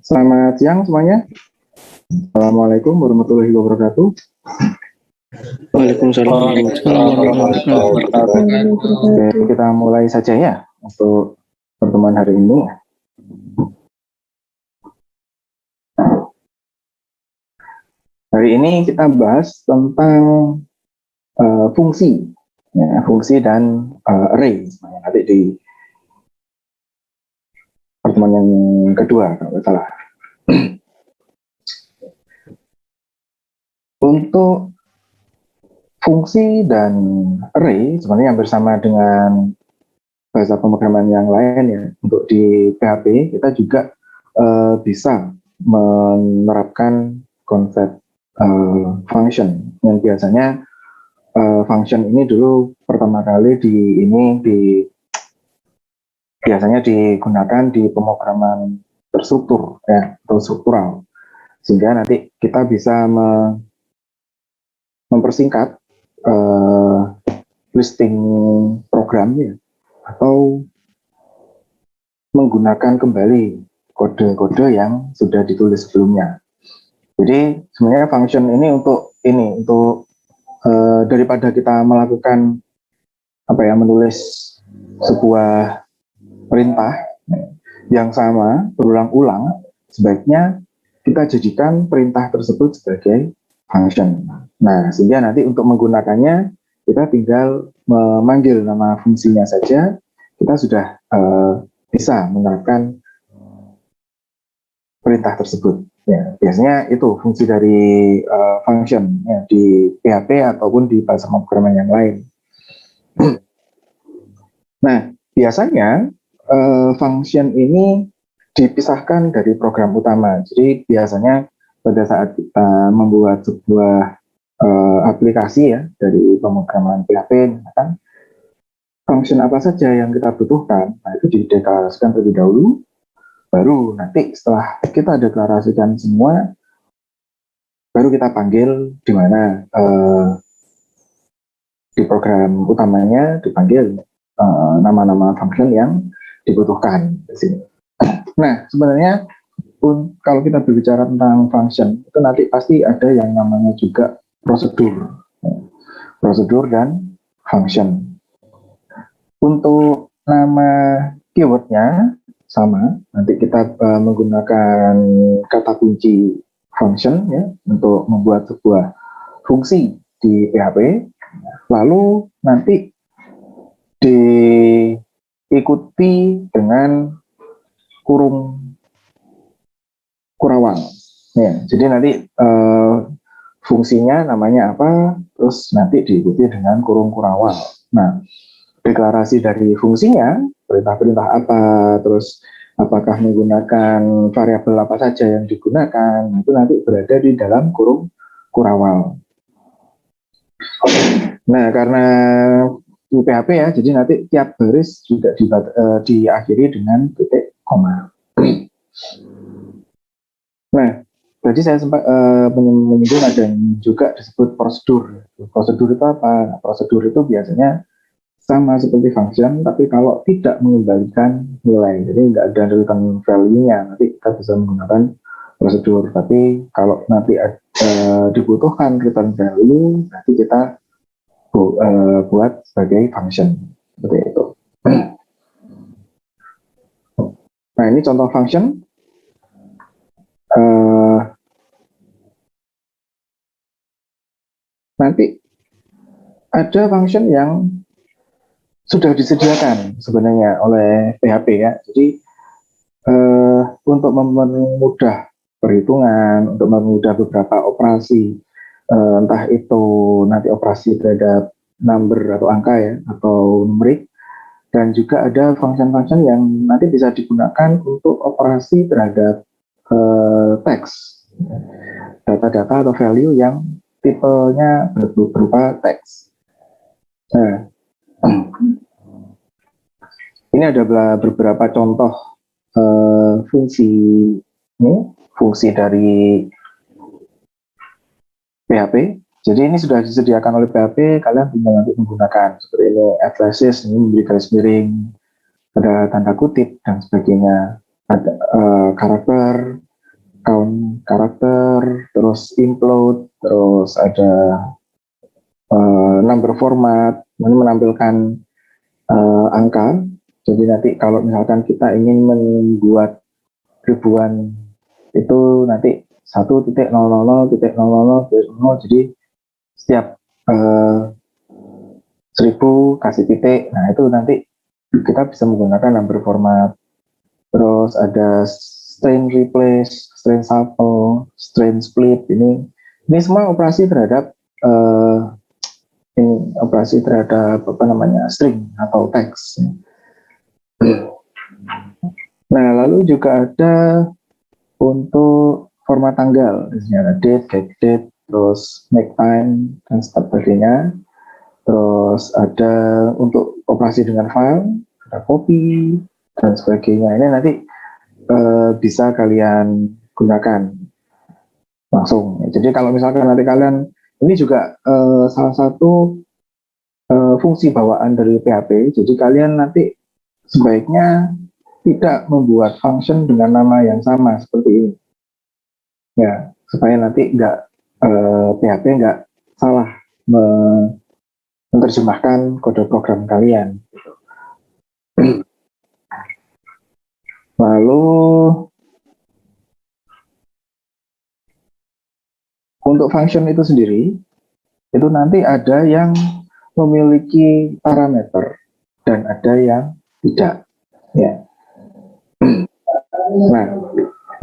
Selamat siang semuanya. Assalamualaikum warahmatullahi wabarakatuh. Waalaikumsalam warahmatullahi wabarakatuh. Oke, kita mulai saja ya untuk pertemuan hari ini. Hari ini kita bahas tentang fungsi, ya, fungsi dan array. Nanti di pertemuan yang kedua kalau tidak salah. Untuk fungsi dan array sebenarnya hampir sama dengan bahasa pemrograman yang lain ya. Untuk di PHP kita juga bisa menerapkan konsep function yang biasanya function ini dulu pertama kali biasanya digunakan di pemrograman terstruktur ya, atau struktural, sehingga nanti kita bisa mempersingkat listing programnya atau menggunakan kembali kode-kode yang sudah ditulis sebelumnya. Jadi sebenarnya function ini untuk daripada kita melakukan menulis sebuah perintah yang sama berulang-ulang, sebaiknya kita jadikan perintah tersebut sebagai function. Nah, sehingga nanti untuk menggunakannya kita tinggal memanggil nama fungsinya saja, kita sudah bisa menerapkan perintah tersebut. Ya, biasanya itu fungsi dari function ya, di PHP ataupun di bahasa pemrograman yang lain. Nah, biasanya function ini dipisahkan dari program utama. Jadi biasanya pada saat kita membuat sebuah aplikasi ya dari pemrograman PHP, misalkan function apa saja yang kita butuhkan, nah itu dideklarasikan terlebih dahulu. Baru nanti setelah kita deklarasikan semua, baru kita panggil di mana di program utamanya dipanggil nama-nama function yang dibutuhkan di sini. Nah, sebenarnya kalau kita berbicara tentang function, itu nanti pasti ada yang namanya juga prosedur dan function. Untuk nama keywordnya sama, nanti kita menggunakan kata kunci function ya untuk membuat sebuah fungsi di PHP, lalu nanti diikuti dengan kurung kurawal ya. Jadi nanti fungsinya namanya apa, terus nanti diikuti dengan kurung kurawal. Nah, deklarasi dari fungsinya, perintah-perintah apa, terus apakah menggunakan variabel apa saja yang digunakan, itu nanti berada di dalam kurung kurawal. Nah, karena PHP ya, jadi nanti tiap baris juga diakhiri dengan titik koma. Nah, tadi saya sempat menyinggung ada yang juga disebut prosedur. Prosedur itu apa? Prosedur itu biasanya sama seperti function, tapi kalau tidak mengembalikan nilai, jadi nggak ada return value-nya, nanti kita bisa menggunakan prosedur. Tapi kalau nanti dibutuhkan return value, nanti kita buat sebagai function, seperti itu. Nah, ini contoh function. Nanti ada function yang sudah disediakan sebenarnya oleh PHP ya. Jadi untuk mempermudah perhitungan, untuk mempermudah beberapa operasi, entah itu nanti operasi terhadap number atau angka ya, atau numerik, dan juga ada function-function yang nanti bisa digunakan untuk operasi terhadap teks, data-data atau value yang tipenya berupa teks. Nah, ini ada beberapa contoh fungsi dari PHP. Jadi ini sudah disediakan oleh PHP, kalian tinggal nanti menggunakan seperti ini, atlasis, ini memberi garis miring, ada tanda kutip dan sebagainya, ada karakter, count karakter, terus implode, terus ada number format, ini menampilkan angka. Jadi nanti kalau misalkan kita ingin membuat ribuan itu nanti 1.000.000.000, jadi setiap 1000 kasih titik. Nah itu nanti kita bisa menggunakan number format. Terus ada strain replace, strain shuffle, strain split. Ini semua operasi terhadap string atau teks. Nah lalu juga ada untuk format tanggal, misalnya date, get date, terus make time dan sebagainya. Terus ada untuk operasi dengan file, ada copy dan sebagainya. Ini nanti bisa kalian gunakan langsung. Jadi kalau misalkan nanti kalian, ini juga salah satu fungsi bawaan dari PHP. Jadi kalian nanti sebaiknya tidak membuat function dengan nama yang sama seperti ini. Ya, supaya nanti PHP nggak salah menerjemahkan kode program kalian. Lalu untuk function itu sendiri, itu nanti ada yang memiliki parameter dan ada yang tidak. Ya. Nah,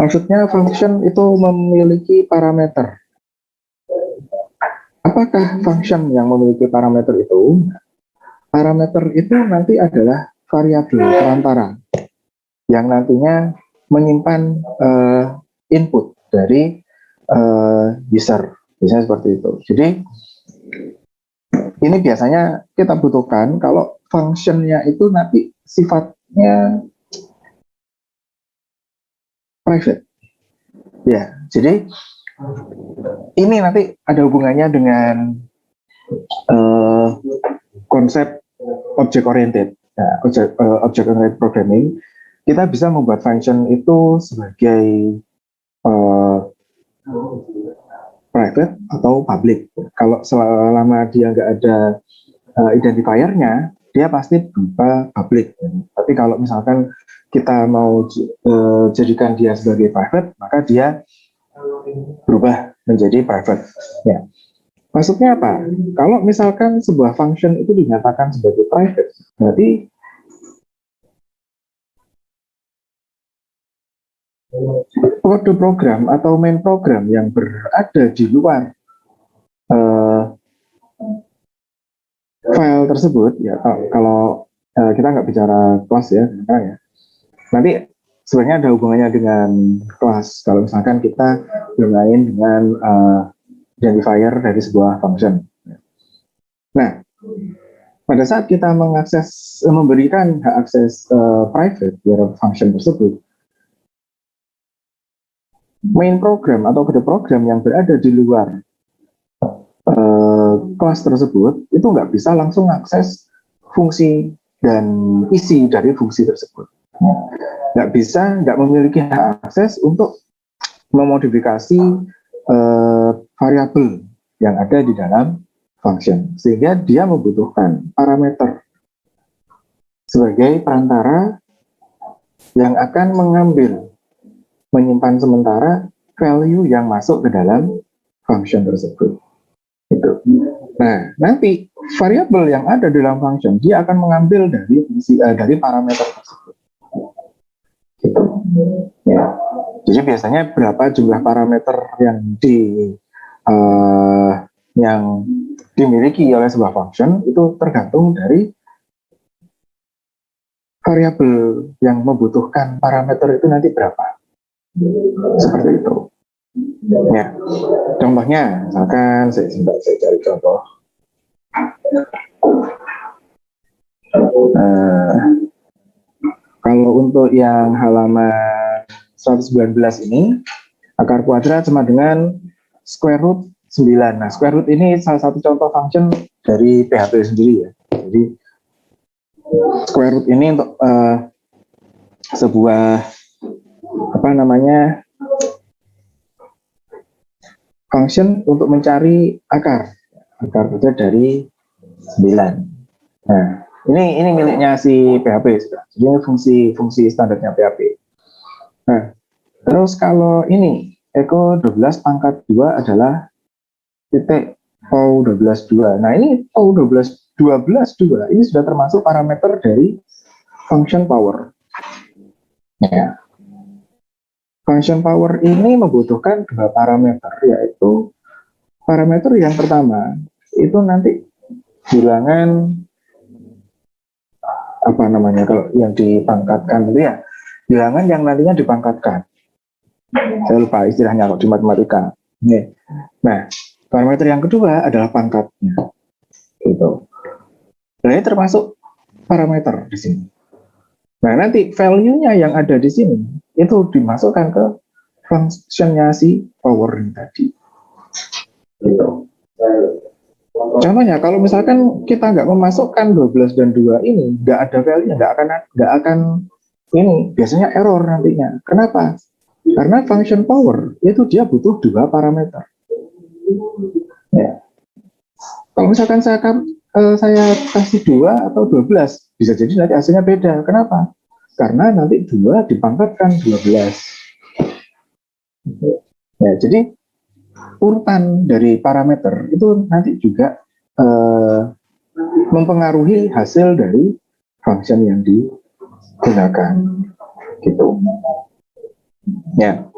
maksudnya function itu memiliki parameter. Apakah function yang memiliki parameter itu? Parameter itu nanti adalah variabel perantara yang nantinya menyimpan input dari user. Biasanya seperti itu. Jadi ini biasanya kita butuhkan kalau functionnya itu nanti sifatnya private. Ya, jadi ini nanti ada hubungannya dengan konsep object oriented. Nah, object oriented programming, kita bisa membuat function itu sebagai private atau public. Kalau selama dia nggak ada identifiernya, dia pasti berupa public. Tapi kalau misalkan kita mau jadikan dia sebagai private, maka dia berubah menjadi private. Ya. Maksudnya apa? Kalau misalkan sebuah function itu dinyatakan sebagai private, berarti kode program atau main program yang berada di luar file tersebut, ya kalau kita nggak bicara kelas ya, nanti sebenarnya ada hubungannya dengan kelas. Kalau misalkan kita bermain dengan identifier dari sebuah function. Nah, pada saat kita memberikan hak akses private terhadap function tersebut, main program atau kode program yang berada di luar kelas tersebut itu nggak bisa langsung akses fungsi dan isi dari fungsi tersebut. Nggak memiliki hak akses untuk memodifikasi variabel yang ada di dalam function, sehingga dia membutuhkan parameter sebagai perantara yang akan menyimpan sementara value yang masuk ke dalam function tersebut. Gitu. Nah, nanti variabel yang ada di dalam function dia akan mengambil dari parameter tersebut. Gitu. Ya. Jadi biasanya berapa jumlah parameter yang dimiliki oleh sebuah function itu tergantung dari variabel yang membutuhkan parameter itu nanti berapa. Seperti itu. Ya, contohnya, misalkan saya cari contoh. Kalau untuk yang halaman 119 ini, akar kuadrat sama dengan square root 9. Nah, square root ini salah satu contoh function dari PHP sendiri ya. Jadi, square root ini untuk sebuah function untuk mencari akar saja dari 9. Nah, ini miliknya si PHP. Jadi ini fungsi standarnya PHP. Nah, terus kalau ini echo 12 pangkat 2 adalah titik POW 12.2. Nah, ini POW 12.2 ini sudah termasuk parameter dari function power. Ya. Function power ini membutuhkan 2 parameter, yaitu parameter yang pertama itu nanti bilangan apa namanya kalau yang dipangkatkan itu ya, bilangan yang nantinya dipangkatkan. Saya lupa istilahnya kalau di matematika. Nah, parameter yang kedua adalah pangkatnya. Gitu. Nah, ini termasuk parameter di sini. Nah, nanti value-nya yang ada di sini itu dimasukkan ke function-nya si power ini tadi. Gitu. Contohnya, kalau misalkan kita nggak memasukkan 12 dan 2 ini, nggak ada value, nggak akan ini, biasanya error nantinya. Kenapa? Karena function power itu dia butuh 2 parameter. Ya. Kalau misalkan saya kasih 2 atau 12, bisa jadi nanti hasilnya beda. Kenapa? Karena nanti 2 dipangkatkan 12. Ya, jadi urutan dari parameter itu nanti juga mempengaruhi hasil dari function yang digunakan. Gitu. Ya.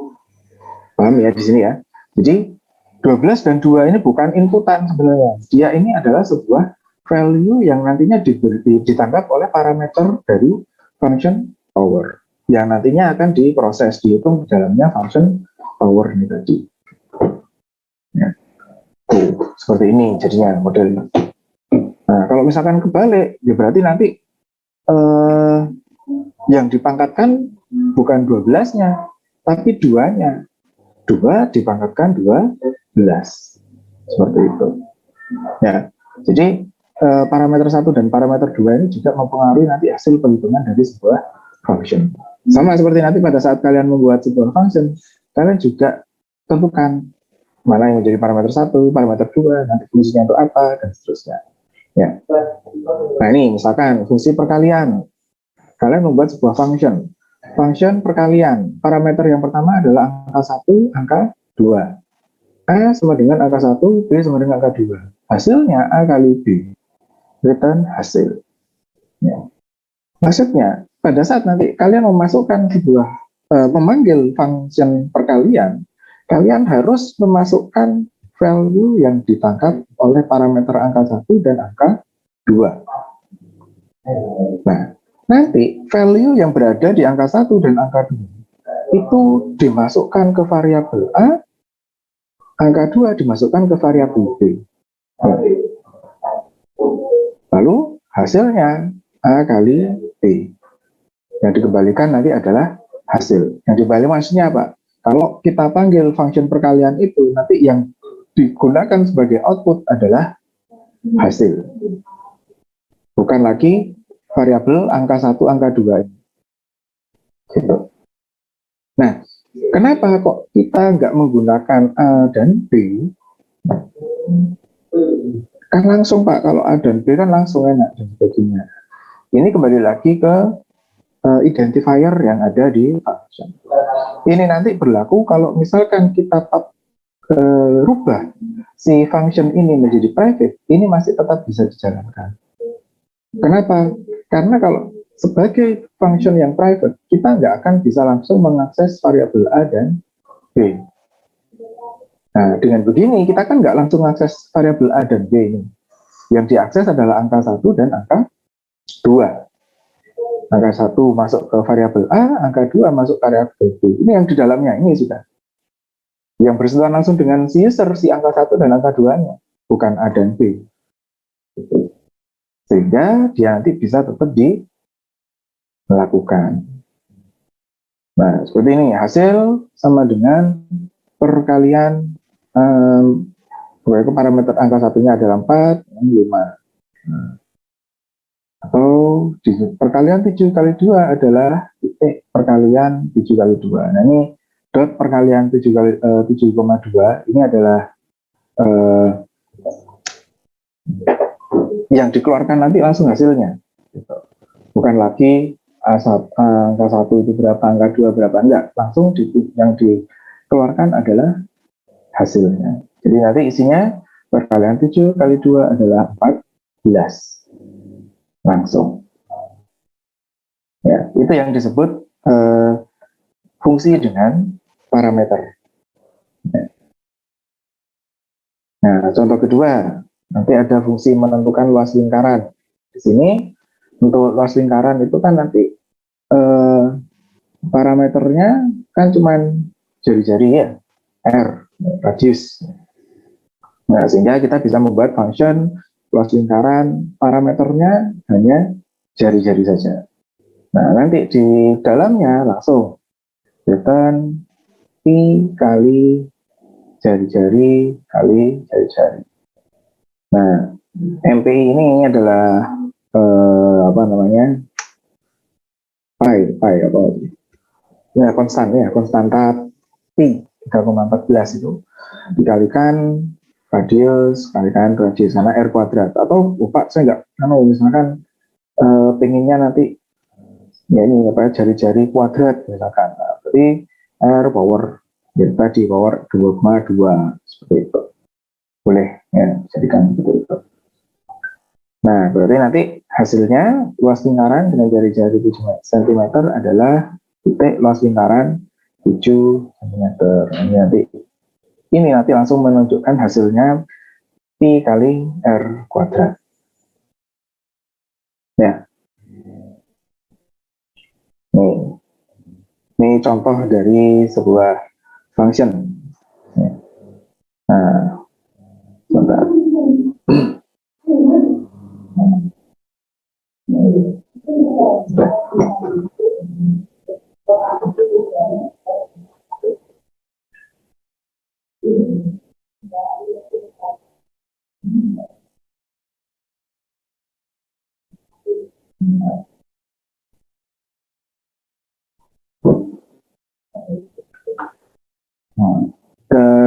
Paham ya di sini ya. Jadi 12 dan 2 ini bukan inputan sebenarnya. Dia ini adalah sebuah value yang nantinya ditangkap oleh parameter dari function power. Yang nantinya akan diproses, dihitung di dalamnya function power ini tadi. Ya. Seperti ini jadinya modelnya. Nah, kalau misalkan kebalik, ya berarti nanti yang dipangkatkan bukan 12-nya, tapi 2-nya. 2 dipangkatkan 12. Seperti itu. Ya, jadi parameter 1 dan parameter 2 ini juga mempengaruhi nanti hasil perhitungan dari sebuah function. Sama seperti nanti pada saat kalian membuat sebuah function, kalian juga tentukan mana yang menjadi parameter 1, parameter 2, nanti fungsinya untuk apa, dan seterusnya. Ya. Nah, ini misalkan fungsi perkalian. Kalian membuat sebuah function. Function perkalian. Parameter yang pertama adalah angka 1, angka 2. A sama dengan angka 1, B sama dengan angka 2. Hasilnya A kali B. Return hasil. Ya. Maksudnya, pada saat nanti kalian memasukkan sebuah, memanggil function perkalian, kalian harus memasukkan value yang ditangkap oleh parameter angka 1 dan angka 2. Nah, nanti value yang berada di angka 1 dan angka 2 itu dimasukkan ke variabel A, angka 2 dimasukkan ke variabel B. Lalu hasilnya A kali B. Yang dikembalikan nanti adalah hasil. Yang dibalik maksudnya apa? Kalau kita panggil function perkalian itu, nanti yang digunakan sebagai output adalah hasil. Bukan lagi variabel angka 1, angka 2. Gitu. Nah, kenapa kok kita nggak menggunakan A dan B? Kan langsung Pak, kalau A dan B kan langsung enak dan sebagainya. Ini kembali lagi ke identifier yang ada di function. Ini nanti berlaku kalau misalkan kita rubah si function ini menjadi private, ini masih tetap bisa dijalankan. Kenapa? Karena kalau sebagai function yang private, kita nggak akan bisa langsung mengakses variabel A dan B. Nah, dengan begini, kita kan nggak langsung mengakses variabel A dan B ini. Yang diakses adalah angka 1 dan angka 2. Angka 1 masuk ke variabel A, angka 2 masuk ke variabel B. Ini yang di dalamnya, ini sudah. Yang bersentuhan langsung dengan si user, si angka 1 dan angka 2-nya, bukan A dan B. Sehingga dia nanti bisa tetap dilakukan. Nah, seperti ini, hasil sama dengan perkalian parameter angka 1-nya adalah 4, 5. Atau perkalian 7 kali 2 adalah titik perkalian 7 kali 2. Nah, ini dot perkalian 7,2 ini adalah yang dikeluarkan nanti langsung hasilnya gitu. Bukan lagi angka 1 itu berapa, angka 2 berapa, enggak, langsung yang dikeluarkan adalah hasilnya. Jadi nanti isinya perkalian 7 kali 2 adalah 14 langsung. Ya, itu yang disebut fungsi dengan parameter. Nah, contoh kedua, nanti ada fungsi menentukan luas lingkaran. Di sini untuk luas lingkaran itu kan nanti parameternya kan cuman jari-jari ya, R, radius. Nah, sehingga kita bisa membuat function luas lingkaran, parameternya hanya jari-jari saja. Nah, nanti di dalamnya langsung return pi kali jari-jari kali jari-jari. Nah, MPI ini adalah apa namanya, pi apa ya, konstanta pi 3,14 itu dikalikan radius kalikan radius karena r kuadrat, atau Pak saya nggak misalkan pengennya nanti ya ini apa, jari-jari kuadrat misalkan, nah, berarti r power ya tadi power 2,2 seperti itu boleh ya, jadikan seperti itu. Nah, berarti nanti hasilnya luas lingkaran dengan jari-jari 7 cm adalah titik luas lingkaran 7 cm. Ini nanti langsung menunjukkan hasilnya pi kali r kuadrat. Ya. Ini contoh dari sebuah function. Ya. Nah, sebentar.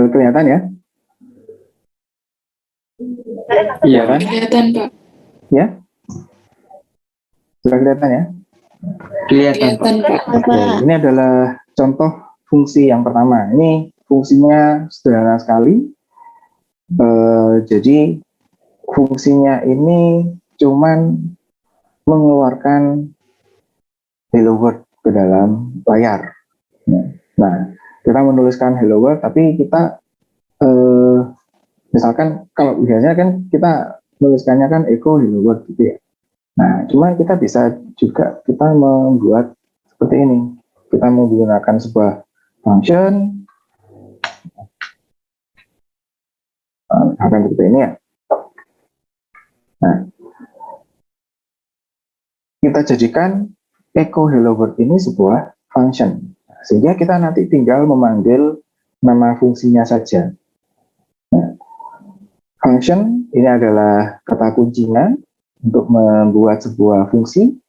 Kelihatan ya? Iya kan? Kelihatan, Pak. Ya? Sudah kelihatan ya? Kelihatan, Pak. Kelihatan, Pak. Oke, ini adalah contoh fungsi yang pertama. Ini fungsinya sederhana sekali. Jadi fungsinya ini cuman mengeluarkan hello world ke dalam layar. Nah, kita menuliskan hello world, tapi kita misalkan kalau biasanya kan kita menuliskannya kan echo hello world gitu ya. Nah, cuma kita bisa juga kita membuat seperti ini. Kita menggunakan sebuah function akan seperti ini ya. Nah, kita jadikan echo hello world ini sebuah function, sehingga kita nanti tinggal memanggil nama fungsinya saja. Nah, function ini adalah kata kuncinya untuk membuat sebuah fungsi.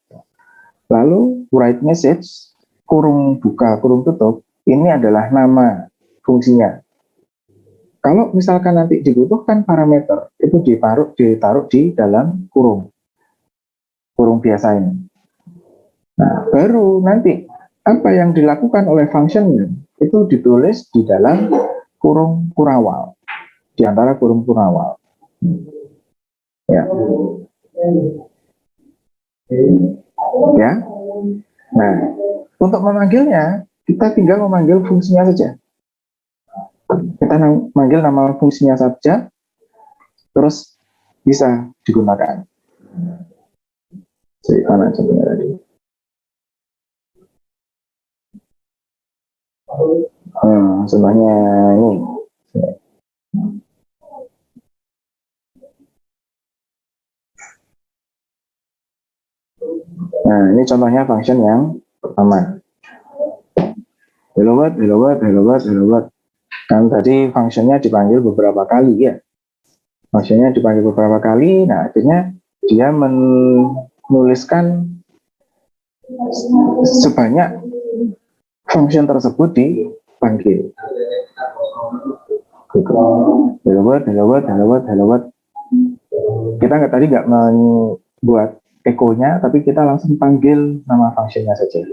Lalu write message kurung buka kurung tutup ini adalah nama fungsinya. Kalau misalkan nanti dibutuhkan parameter, itu ditaruh di dalam kurung biasa ini. Nah, baru nanti apa yang dilakukan oleh function itu ditulis di dalam kurung kurawal, di antara kurung kurawal. Ya. Ya. Nah, untuk memanggilnya, kita tinggal memanggil fungsinya saja. Kita memanggil nama fungsinya saja, terus bisa digunakan. Jadi, mana contohnya tadi? Contohnya ini. Nah, ini contohnya function yang pertama. Hello world. Kan tadi fungsinya dipanggil beberapa kali ya. Fungsinya dipanggil beberapa kali, nah akhirnya dia menuliskan sebanyak function tersebut di panggil. Gitu. Hello world. Kita tadi nggak membuat echo-nya, tapi kita langsung panggil nama fungsinya saja.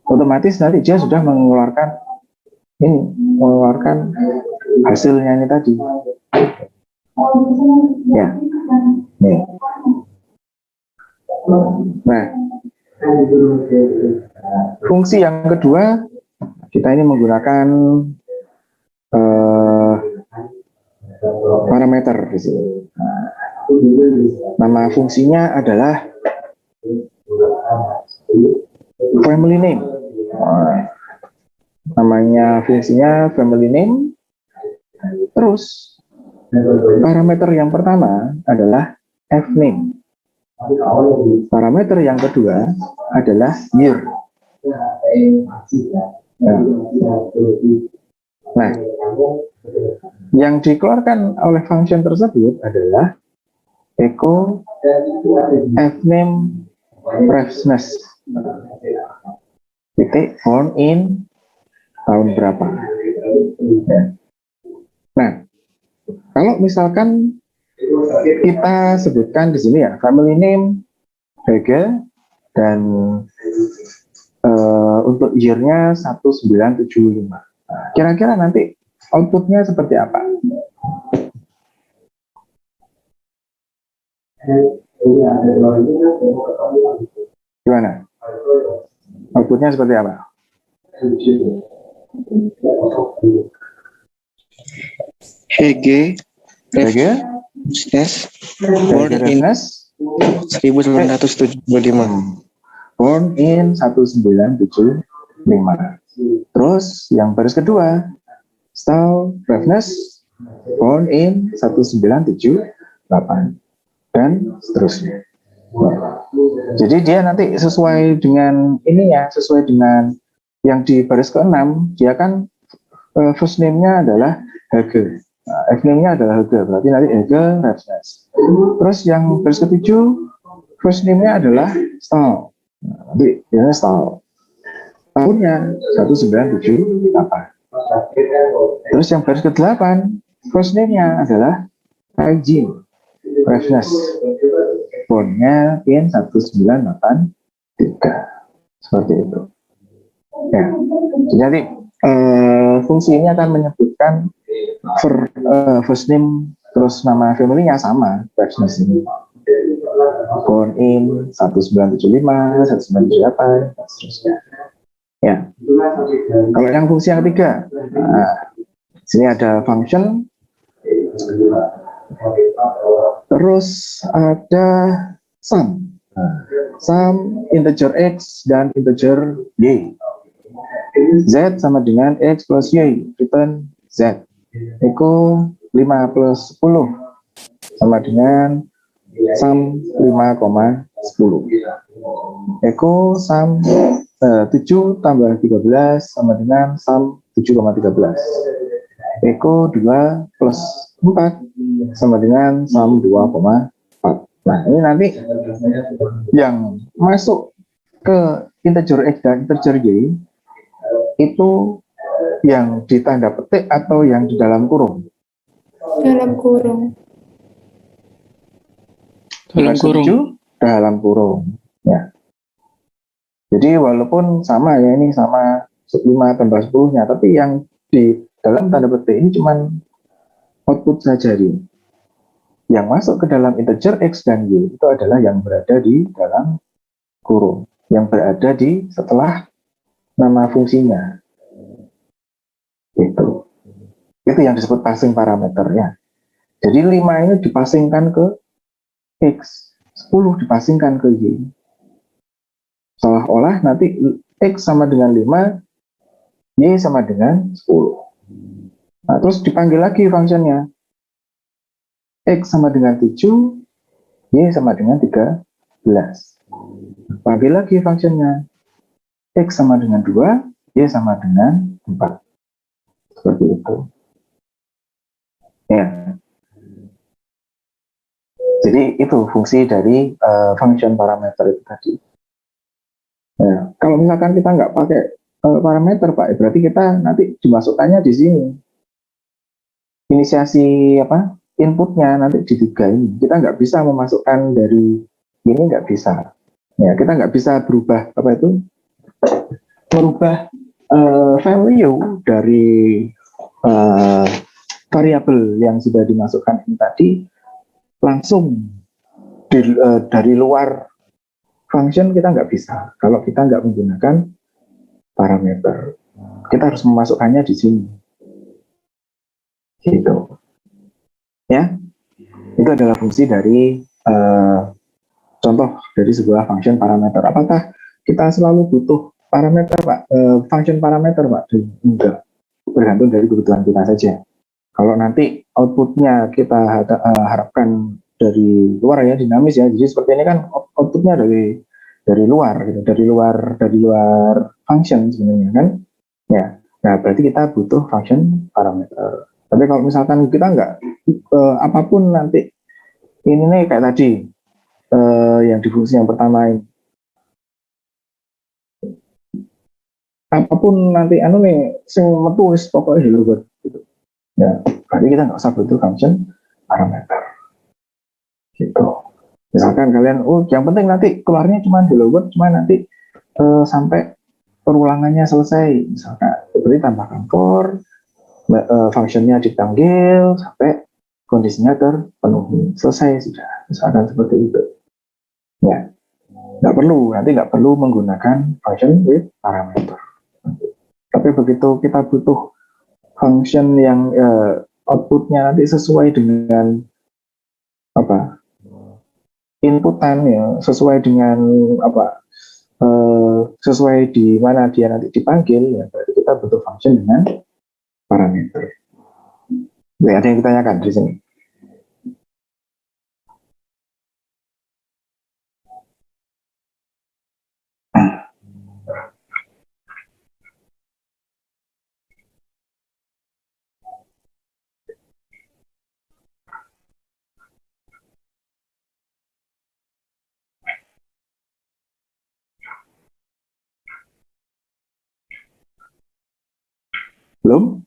Otomatis nanti dia sudah mengeluarkan hasilnya ini tadi. Ya, nih. Nah, fungsi yang kedua kita ini menggunakan parameter di sini. Nama fungsinya adalah family name. Namanya fungsinya family name. Terus parameter yang pertama adalah fname. Parameter yang kedua adalah year. Nah, yang dikeluarkan oleh function tersebut adalah echo fname refness titik born in tahun berapa. Nah, kalau misalkan kita sebutkan di sini ya family name Hege dan untuk year-nya 1975. Kira-kira nanti outputnya seperti apa? Gimana? Outputnya seperti apa? Hege born in 1975. Born in 1975. Terus yang baris kedua, Stahl Refnes born in 1978 dan seterusnya. Jadi dia nanti sesuai dengan ini ya, sesuai dengan yang di baris ke-6, dia kan first name-nya adalah Hege. F-name-nya adalah Hege, berarti nanti Hege Refnes. Terus yang baris ke-7, first name-nya adalah Stahl. Nanti ini Stahl. Tahunnya 1978. Terus yang baris ke-8, first name-nya adalah Eugene Refnes. Born-nya in 1983. Seperti itu. Ya. Jadi fungsi ini akan menyebutkan first name terus nama family-nya sama, Refnes ini. Born in 1975, 1978, dan seterusnya. Ya. Kalau yang fungsi yang ketiga, sini ada function, terus ada sum, integer x dan integer y. Z sama dengan x plus y, return z. Echo 5 plus 10 sama dengan sum 5,10. Echo sum 7 tambah 13 sama dengan sum 7,13. Echo 2 plus 4 sama dengan sum 2,4. Nah, ini nanti yang masuk ke integer x dan integer y itu yang ditanda petik atau yang di dalam kurung? Dalam kurung. Dalam kurung. Ya. Jadi walaupun sama ya, ini sama 5 tambah 10-nya, tapi yang di dalam tanda petik ini cuma output saja dia. Yang masuk ke dalam integer x dan y itu adalah yang berada di dalam kurung, yang berada di setelah nama fungsinya. Itu yang disebut passing parameternya. Jadi 5 ini dipasingkan ke x, 10 dipasingkan ke y. Seolah-olah nanti x sama dengan 5, y sama dengan 10. Nah, terus dipanggil lagi fungsinya. X sama dengan 7, y sama dengan 13. Panggil lagi fungsinya. X sama dengan 2, y sama dengan 4. Seperti itu. Ya. Jadi itu fungsi dari function parameter itu tadi. Ya, kalau misalkan kita nggak pakai parameter Pak, berarti kita nanti dimasukkannya di sini. Inisiasi inputnya nanti di 3 ini. Kita nggak bisa memasukkan dari ini, nggak bisa. Ya, kita nggak bisa berubah merubah value dari variabel yang sudah dimasukkan ini tadi langsung dari luar function. Kita nggak bisa kalau kita nggak menggunakan parameter. Kita harus memasukkannya di sini, gitu ya. Itu adalah fungsi dari contoh dari sebuah function parameter. Apakah kita selalu butuh parameter Pak, function parameter Pak? Enggak, bergantung dari kebutuhan kita saja. Kalau nanti outputnya kita harapkan dari luar ya, dinamis ya, jadi seperti ini kan outputnya dari luar gitu, dari luar function sebenarnya kan ya. Nah, berarti kita butuh function parameter. Tapi kalau misalkan kita nggak apapun nanti ini nih kayak tadi yang di fungsi yang pertama ini, apapun nanti sing metu wis pokoknya hello world gitu. Ya, berarti kita nggak usah butuh function parameter. Gitu. Misalkan kalian, yang penting nanti keluarnya cuma hello world, cuma nanti sampai perulangannya selesai. Misalkan, berarti tambahkan for, fungsinya dipanggil sampai kondisinya terpenuhi, selesai sudah. Misalkan seperti itu. Ya, nanti nggak perlu menggunakan function with parameter. Tapi begitu kita butuh function yang outputnya nanti sesuai dengan inputan ya, sesuai dengan sesuai di mana dia nanti dipanggil ya, berarti kita butuh function dengan parameter. Ya, ada yang ditanyakan di sini? Belum?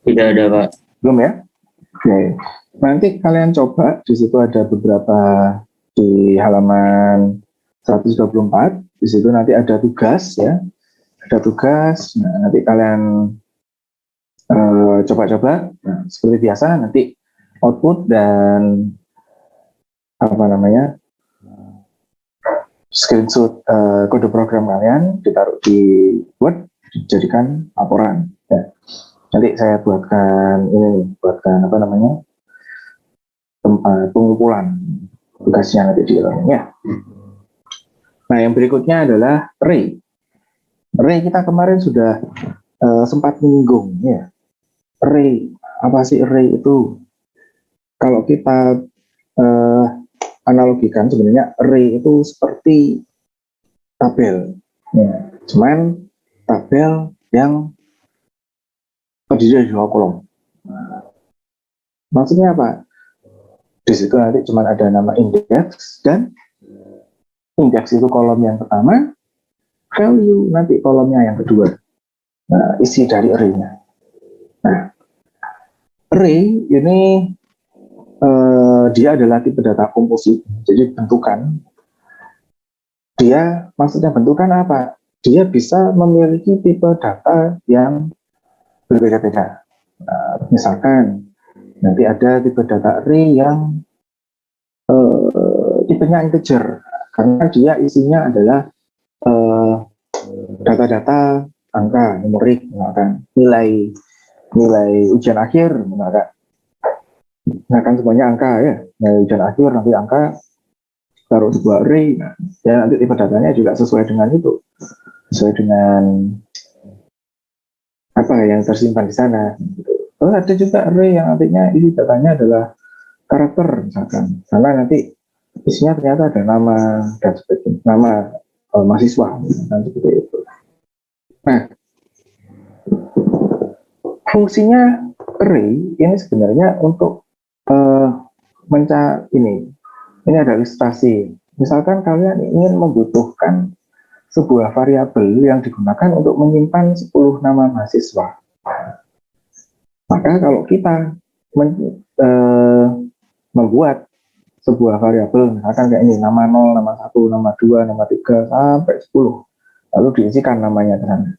Tidak ada, Pak. Belum ya? Oke. Nanti kalian coba, di situ ada beberapa di halaman 124, di situ nanti ada tugas ya. Ada tugas, nah, nanti kalian coba-coba. Nah, seperti biasa nanti output dan screenshot kode program kalian ditaruh di Word, dijadikan laporan. Ya. Nanti saya buatkan tempat pengumpulan tugasnya nanti di ya. Nah, yang berikutnya adalah array. Array kita kemarin sudah sempat menyinggung ya. Array, apa sih array itu? Kalau kita analogikan sebenarnya array itu seperti tabel ya. Cuman tabel yang terdiri dari 2 kolom. Maksudnya apa? Di situ nanti cuma ada nama index, dan index itu kolom yang pertama, value nanti kolomnya yang kedua. Nah, isi dari array-nya. Nah, array ini dia adalah tipe data komposit, jadi bentukan. Dia maksudnya bentukan apa? Dia bisa memiliki tipe data yang berbeda-beda. Misalkan nanti ada tipe data array yang tipenya integer, karena dia isinya adalah data-data angka, numerik, misalkan nilai ujian akhir, misalkan semuanya angka ya, nilai ujian akhir nanti angka taruh sebuah array. Nah, ya nanti tipe datanya juga sesuai dengan itu, sesuai dengan apa yang tersimpan di sana. Terus ada juga array yang artinya isi datanya adalah karakter misalkan, karena nanti isinya ternyata ada nama dan sebagainya, nama mahasiswa dan seperti itu. Nah, fungsinya array ini sebenarnya untuk ini ada ilustrasi. Misalkan kalian ingin membutuhkan sebuah variabel yang digunakan untuk menyimpan 10 nama mahasiswa. Maka kalau kita membuat sebuah variabel, misalkan kayak ini, nama 0, nama 1, nama 2, nama 3, sampai 10, lalu diisikan namanya ke sana.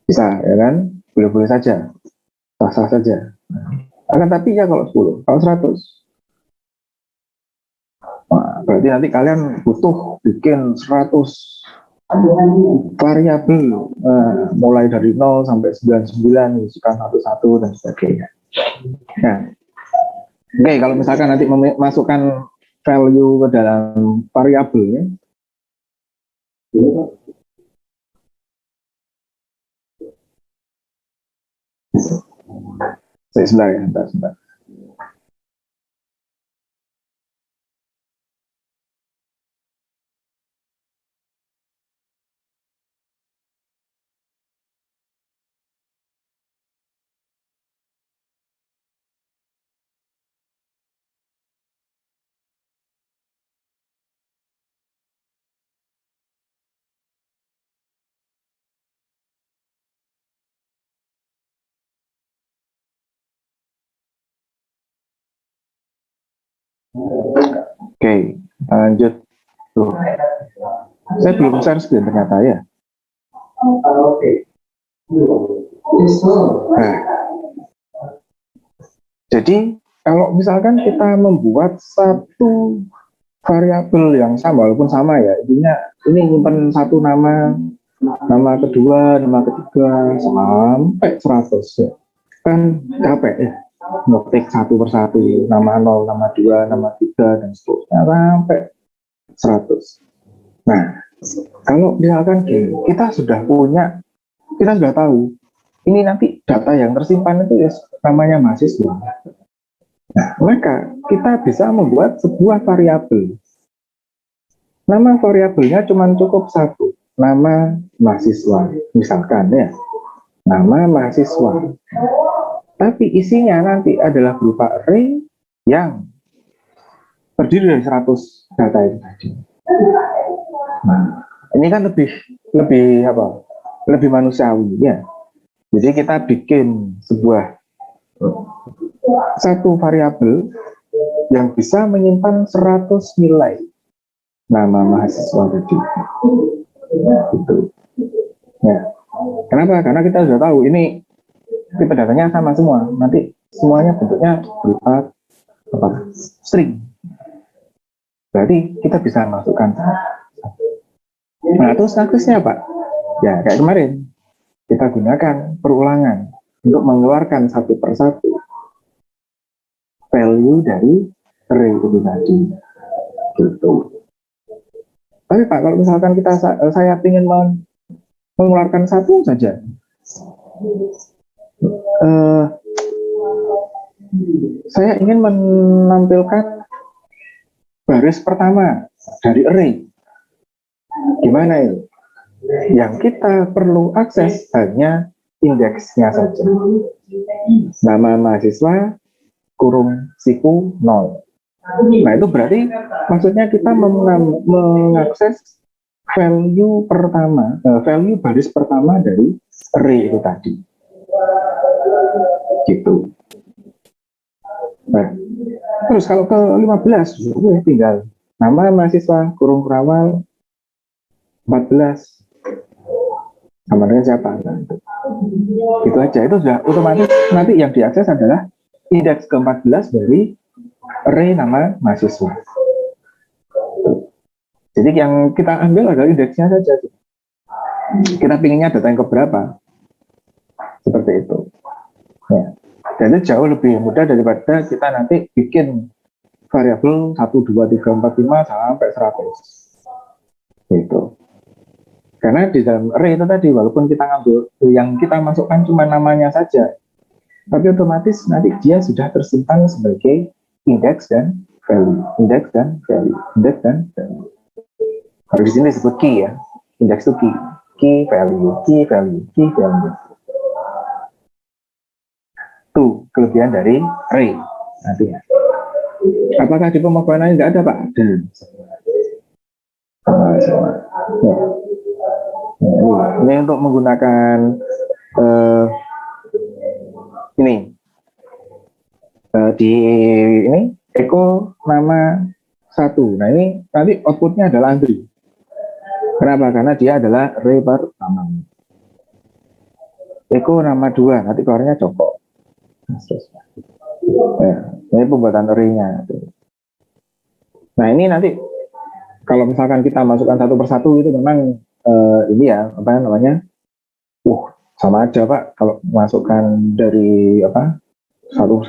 Bisa, ya kan? Boleh-boleh saja, sah-sah saja. Akan tapi ya kalau 10, kalau 100, nah, berarti nanti kalian butuh bikin 100 variabel, mulai dari 0 sampai 99, diisikan satu-satu dan sebagainya. Nah, oke, kalau misalkan nanti memasukkan value ke dalam variabelnya, sebentar ya, sebentar. Oke, lanjut. Tuh. Saya belum share screen ternyata ya. Nah, jadi kalau misalkan kita membuat satu variabel yang sama, walaupun sama ya, intinya ini nyimpen satu nama, nama kedua, nama ketiga, sampai 100 ya. Kan capek ya, ngetik satu persatu, nama 0, nama 2, nama 3, dan seterusnya, sampai 100. Nah, kalau misalkan kita sudah punya, kita sudah tahu, ini nanti data yang tersimpan itu ya namanya mahasiswa. Nah, maka kita bisa membuat sebuah variabel. Nama variabelnya cuma cukup satu, nama mahasiswa, misalkan ya, nama mahasiswa. Tapi isinya nanti adalah berupa array yang terdiri dari 100 data itu tadi. Nah, ini kan lebih manusiawi ya. Jadi kita bikin sebuah satu variabel yang bisa menyimpan 100 nilai nama mahasiswa tadi. Gitu. Ya. Kenapa? Karena kita sudah tahu ini tipe datanya sama semua. Nanti semuanya bentuknya berupa string. Berarti kita bisa masukkan. Nah, terus statusnya Pak? Ya, kayak kemarin. Kita gunakan perulangan untuk mengeluarkan satu persatu value dari array itu tadi. Gitu. Tapi Pak, kalau misalkan saya ingin mengeluarkan satu saja, saya ingin menampilkan baris pertama dari array. Gimana ini? Yang kita perlu akses hanya indeksnya saja. Nama mahasiswa kurung siku 0. Nah, itu berarti maksudnya kita mengakses value pertama, value baris pertama dari array itu tadi. Gitu. Nah, terus kalau ke 15, tinggal nama mahasiswa kurung kurawal 14 sama dengan siapa? Nah, itu aja, itu sudah otomatis nanti yang diakses adalah indeks ke-14 dari array nama mahasiswa. Jadi yang kita ambil adalah indeksnya saja. Kita pinginnya data yang keberapa? Seperti itu. Ya. Dan itu jauh lebih mudah daripada kita nanti bikin variabel 1, 2, 3, 4, 5 sampai 100. Gitu. Karena di dalam array itu tadi, walaupun kita ngambil yang kita masukkan cuma namanya saja, tapi otomatis nanti dia sudah tersimpan sebagai indeks dan value, indeks dan value, indeks dan value. Harus di sini disebut key ya, indeks itu key, key value, key value, key value. kelebihan dari array nantinya. Apakah di pemaparan nggak ada, Pak? Ada. Semua. Ini untuk menggunakan ini di ini Eko nama 1. Nah ini nanti outputnya adalah Andri. Kenapa? Karena dia adalah array pertama. Eko nama 2, nanti keluarnya Joko. Ini pembuatan array-nya. Nah ini nanti kalau misalkan kita masukkan satu persatu itu memang ini ya apa namanya, sama aja Pak kalau masukkan dari apa satu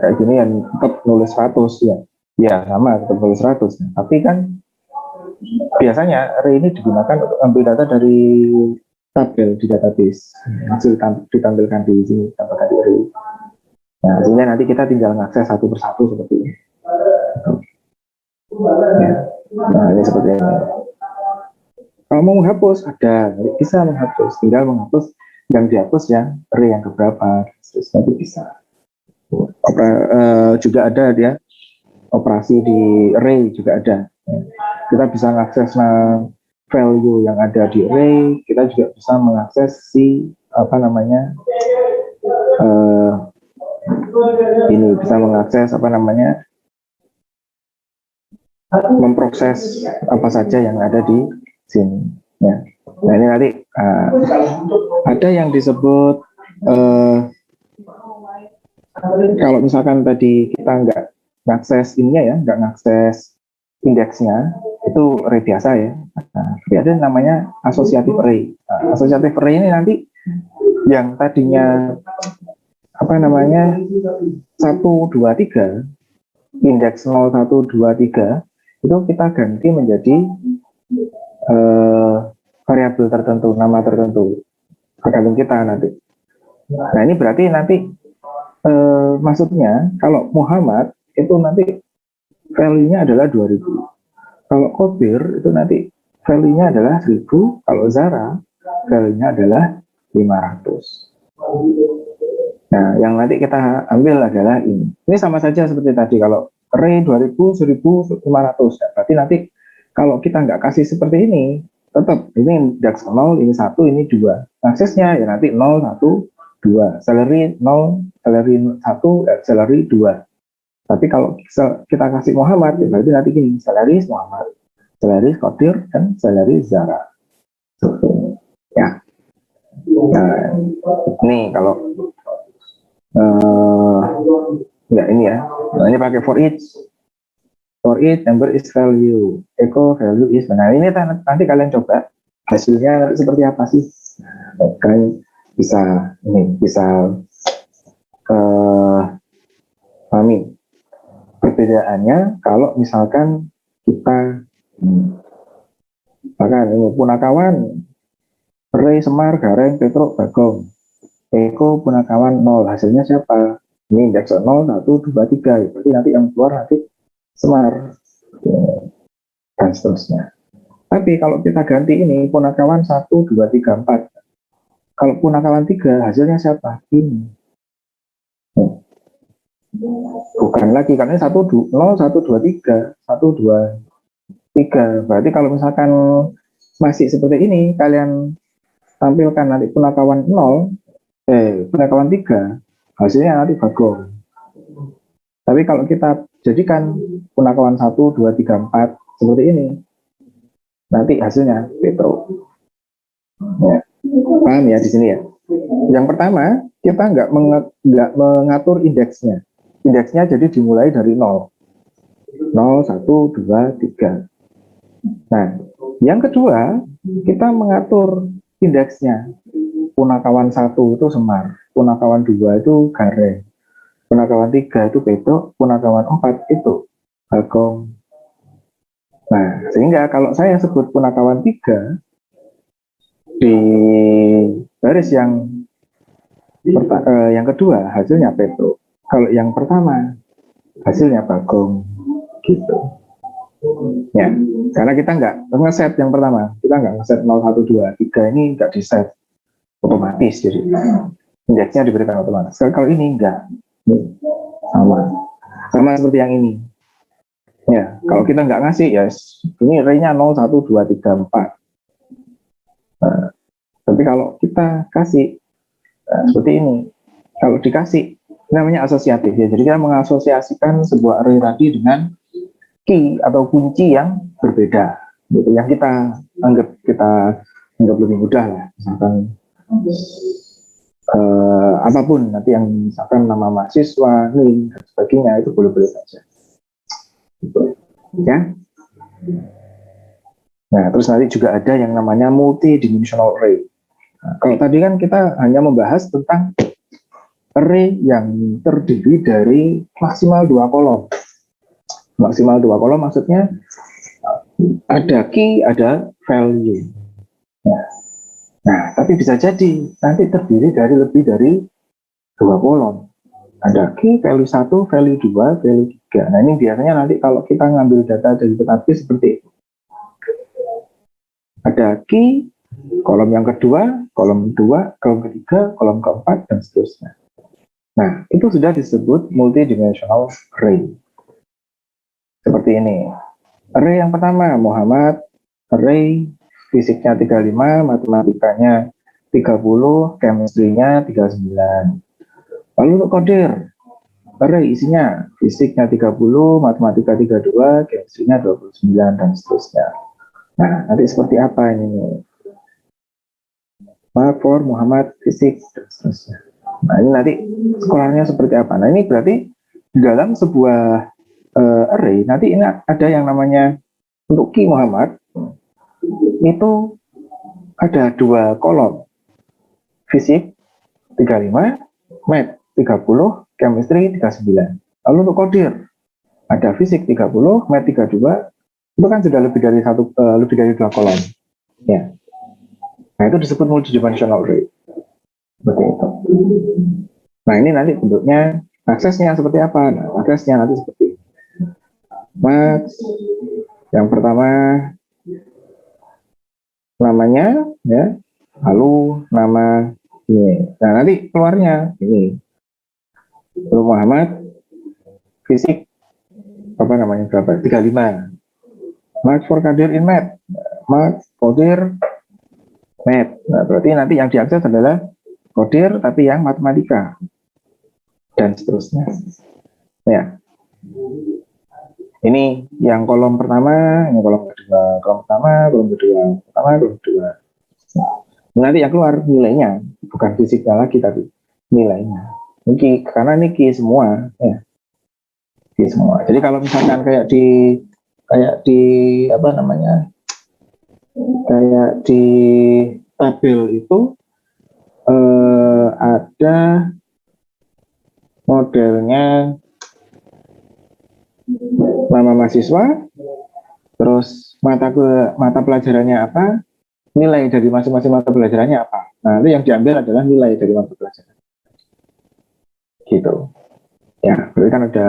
kayak gini yang tetap nulis 100 ya sama tetap nulis 100. Tapi kan biasanya array ini digunakan untuk ambil data dari tabel di database, hasil ditampilkan di sini, ditampilkan di array. Nah sehingga nanti kita tinggal mengakses satu persatu seperti ini. Ya. Nah ini seperti ini. Kalau mau menghapus ada, bisa menghapus, tinggal menghapus yang dihapus yang array yang keberapa, terus nanti bisa. Juga ada dia operasi di array juga ada. Kita bisa mengakses value yang ada di array, kita juga bisa mengakses si apa namanya ini bisa mengakses apa namanya memproses apa saja yang ada di sini. Ya. Nah ini nanti ada yang disebut kalau misalkan tadi kita nggak ngakses ininya ya, nggak ngakses indeksnya, itu array biasa ya. Nah, ada namanya associative array. Nah, associative array ini nanti yang tadinya apa namanya 1, 2, 3, indeks 0, 1, 2, 3 itu kita ganti menjadi variabel tertentu, nama tertentu tergantung kita nanti. Nah ini berarti nanti maksudnya kalau Muhammad itu nanti value-nya adalah 2000. Kalau Kobir itu nanti value-nya adalah 1000. Kalau Zara value-nya adalah 500. Nah yang nanti kita ambil adalah ini. Ini sama saja seperti tadi. Kalau array 2000, 1500. Ya, berarti nanti kalau kita nggak kasih seperti ini, tetap ini indeks 0, ini 1, ini 2. Aksesnya ya nanti 0, 1, 2. Salary 0, salary 1, salary 2. Tapi kalau kita kasih Muhammad, ya berarti nanti gini, salary Muhammad, salary Qadir, dan salary Zara. Ya. Nah, ini kalau ya ini ya. Nah, ini pakai for each. For each number is value. Echo value is. Nah, ini nanti kalian coba hasilnya seperti apa sih? Kalian bisa pahami perbedaannya kalau misalkan kita misalkan ini Punakawan, array Semar, Gareng, Petruk, Bagong. Eko Punakawan 0, hasilnya siapa? Ini indeks 0, 1, 2, 3. Berarti nanti yang keluar nanti Semar dan seterusnya. Tapi kalau kita ganti ini Punakawan 1, 2, 3, 4. Kalau Punakawan 3 hasilnya siapa? Ini. Bukan lagi karena 1, 0, 1, 2, 3, 1, 2, 3. Berarti kalau misalkan masih seperti ini, kalian tampilkan nanti Punakawan 0, Punakawan 3, hasilnya nanti Bagong. Tapi kalau kita jadikan Punakawan 1, 2, 3, 4 seperti ini, nanti hasilnya Petro. Ya. Paham ya di sini ya? Yang pertama, kita nggak mengatur indeksnya. Indeksnya jadi dimulai dari 0. 0, 1, 2, 3. Nah, yang kedua, kita mengatur indeksnya. Punakawan 1 itu Semar, Punakawan 2 itu Gareng, Punakawan 3 itu Petruk, Punakawan 4 itu Bagong. Nah, sehingga kalau saya sebut Punakawan 3 di baris yang kedua hasilnya Petruk. Kalau yang pertama hasilnya Bagong gitu. Ya, karena kita nggak ngeset yang pertama, kita nggak ngeset 0, 1, 2, 3 ini nggak di set otomatis, jadi indeksnya diberikan otomatis. Kalau ini enggak, Sama seperti yang ini. Ya, kalau kita nggak ngasih ya ini array-nya 0, 1, 2, 3, 4. Nah, tapi kalau kita kasih seperti ini, kalau dikasih namanya asosiatif ya. Jadi kita mengasosiasikan sebuah array tadi dengan key atau kunci yang berbeda, gitu. Yang kita anggap lebih mudah lah. Misalkan apapun nanti yang misalkan nama mahasiswa, NIM dan sebagainya itu boleh-boleh saja. Gitu. Ya. Nah, terus nanti juga ada yang namanya multidimensional array. Nah, kalau tadi kan kita hanya membahas tentang array yang terdiri dari maksimal 2 kolom. Maksimal 2 kolom maksudnya ada key, ada value. Nah, tapi bisa jadi nanti terdiri dari lebih dari 2 kolom. Ada key, value 1, value 2, value 3. Nah, ini biasanya nanti kalau kita ngambil data dari database seperti itu. Ada key, kolom yang kedua, kolom kedua, kolom ketiga, kolom keempat, dan seterusnya. Nah, itu sudah disebut multidimensional array. Seperti ini. Array yang pertama, Muhammad, array fisiknya 35, matematikanya 30, chemistry-nya 39. Lalu untuk kodir, array isinya fisiknya 30, matematika 32, chemistry-nya 29, dan seterusnya. Nah, nanti seperti apa ini? For Muhammad, fisik, dan seterusnya. Nah, ini nanti skalanya seperti apa? Nah, ini berarti di dalam sebuah array, nanti ini ada yang namanya untuk key Muhammad, itu ada 2 kolom. Fisik 35, math 30, chemistry 39. Lalu untuk kodir, ada fisik 30, math 32, itu kan sudah lebih dari 2 kolom. Ya. Nah, itu disebut multidimensional array. Seperti itu. Nah, ini nanti bentuknya aksesnya seperti apa? Nah, aksesnya nanti seperti ini. Max yang pertama namanya ya, lalu nama ini. Nah, nanti keluarnya ini. Lalu Muhammad fisik apa namanya berapa? 35. Max for Kadir in math. Max Kodir math. Nah, berarti nanti yang diakses adalah kodir tapi yang matematika dan seterusnya. Ya. Ini yang kolom pertama, ini kolom kedua, kolom pertama, kolom kedua, pertama, kolom kedua. Nanti yang keluar nilainya, bukan fisiknya lagi tapi nilainya. Ini karena ini key semua, ya. Key semua. Jadi kalau misalkan kayak di apa namanya? Kayak di tabel itu ada modelnya nama mahasiswa, terus mata pelajarannya apa, nilai dari masing-masing mata pelajarannya apa. Nah, itu yang diambil adalah nilai dari mata pelajaran. Gitu. Ya, berarti kan ada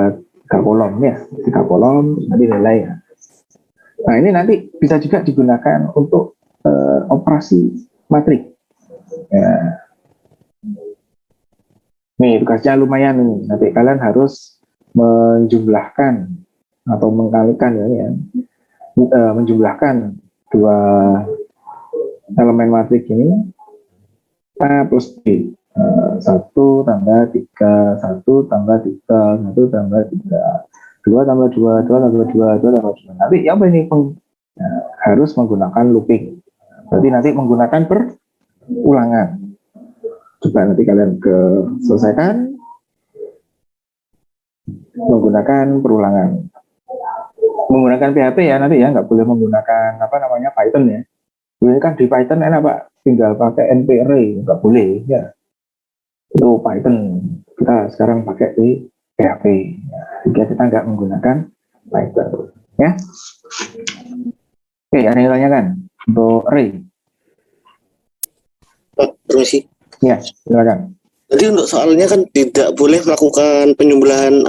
3 kolom ya, 3 kolom, nanti nilai ya. Nah, ini nanti bisa juga digunakan untuk operasi matrik. Ya. Nih, tugasnya lumayan nih. Nanti kalian harus menjumlahkan atau mengkalikan ya, menjumlahkan 2 elemen matrik ini A plus B, 1 tambah 3, 1 tambah 3, 1 tambah 3, 2 tambah 2, 2 tambah 2, 2 tambah 2. Nanti apa ini harus menggunakan looping. Berarti nanti menggunakan perulangan. Coba nanti kalian selesaikan menggunakan perulangan. Menggunakan PHP ya nanti ya, nggak boleh menggunakan apa namanya Python ya. Ini kan di Python enak Pak, tinggal pakai NP array, nggak boleh ya. Itu Python, kita sekarang pakai di PHP. Ya, jika kita nggak menggunakan Python, ya. Oke, ada yang tanyakan untuk array? Pak, permisi. Ya, silakan. Jadi untuk soalnya kan tidak boleh melakukan penyembelahan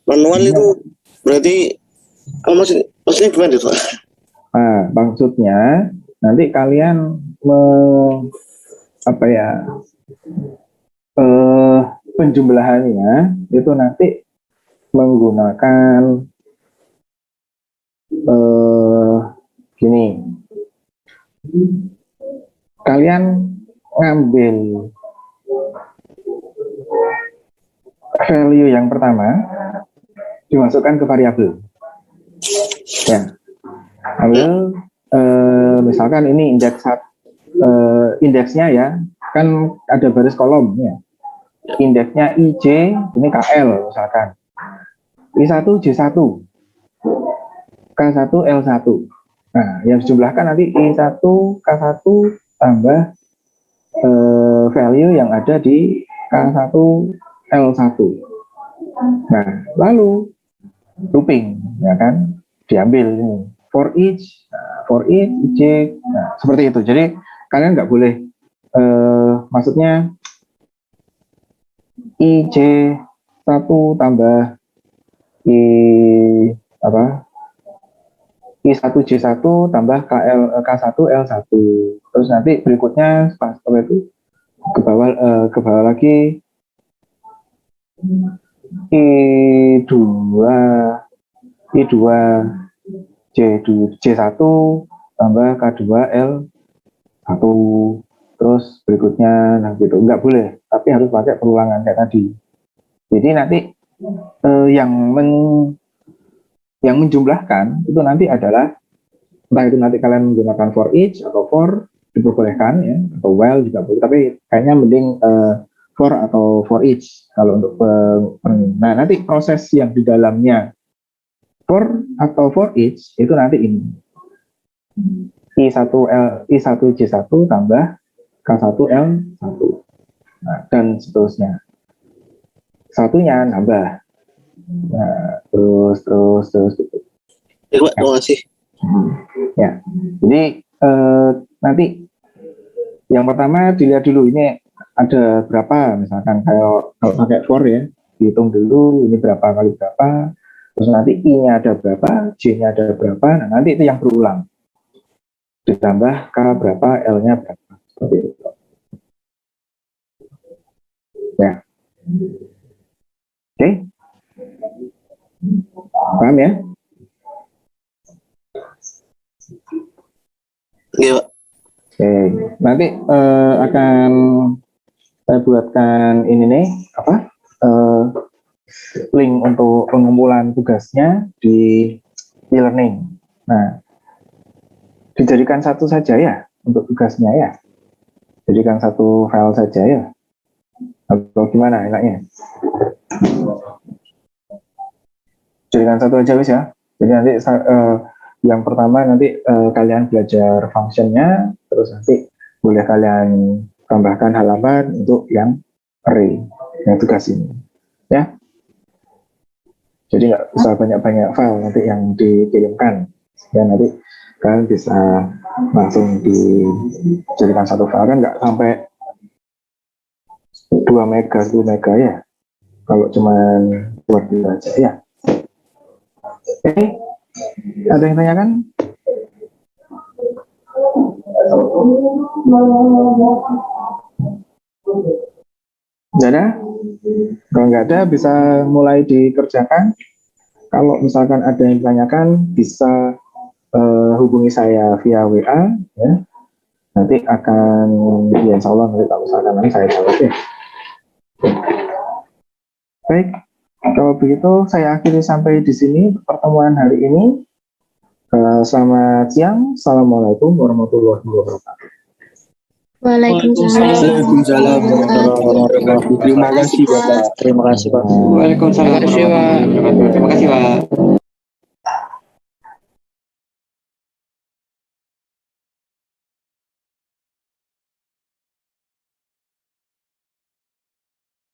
manual itu berarti maksudnya gimana itu Pak? Nah, maksudnya nanti kalian penjumlahannya itu nanti menggunakan gini. Kalian ngambil value yang pertama dimasukkan ke variabel. Ya. Ambil misalkan ini indeksnya ya, kan ada baris kolom ya. Indeksnya IJ, ini KL misalkan. I1 J1, K1 L1. Nah, yang dijumlahkan nanti I1 K1 tambah value yang ada di K1 L1. Nah, lalu looping ya kan, diambil ini for each IJ, nah, seperti itu. Jadi kalian nggak boleh maksudnya IJ 1 tambah I1 J1 tambah K1 L1. Terus nanti berikutnya seperti itu ke bawah lagi I2 J1 tambah K2 L1. Terus berikutnya nah gitu, nggak boleh, tapi harus pakai perulangan kayak tadi. Jadi nanti yang menjumlahkan itu nanti adalah, entah itu nanti kalian menggunakan for each atau for, diperbolehkan ya, atau while juga boleh, tapi kayaknya mending for atau for each kalau untuk nah nanti proses yang di dalamnya for atau for each itu nanti ini I1 J1 tambah K1 L1, nah, dan seterusnya, satunya nambah. Nah, terus gitu. Ya, Pak, terima kasih. Ya, jadi nanti yang pertama dilihat dulu ini ada berapa, misalkan kalau pakai for ya, dihitung dulu ini berapa kali berapa, terus nanti I-nya ada berapa, J-nya ada berapa, nah nanti itu yang berulang, ditambah K berapa, L-nya berapa, seperti itu. Ya, oke, paham ya? Iya, Pak. Oke, nanti akan saya buatkan ini nih link untuk pengumpulan tugasnya di e-learning. Nah, dijadikan satu saja ya untuk tugasnya ya. Jadikan satu file saja ya. Atau gimana enaknya? Jadikan satu aja wis ya. Jadi nanti yang pertama nanti kalian belajar functionnya, terus nanti boleh kalian tambahkan halaman untuk yang array, yang tugas ini, ya. Jadi nggak usah banyak-banyak file nanti yang dikirimkan, dan nanti kalian bisa langsung dijadikan satu file, kan nggak sampai 2 mega, 10 mega ya, kalau cuman buat aja ya. Oke. Ada yang tanyakan? Nggak ada? Kalau nggak ada, bisa mulai dikerjakan. Kalau misalkan ada yang ditanyakan, bisa hubungi saya via WA, ya. Nanti akan, ya insya Allah nanti tak usahakan nanti saya jawab ya. Baik. Kalau begitu, saya akhiri sampai di sini pertemuan hari ini. Selamat siang. Assalamualaikum warahmatullahi wabarakatuh. Waalaikumsalam. Terima kasih, Bapak. Terima kasih, Pak. Waalaikumsalam warahmatullahi wabarakatuh. Terima kasih, Pak.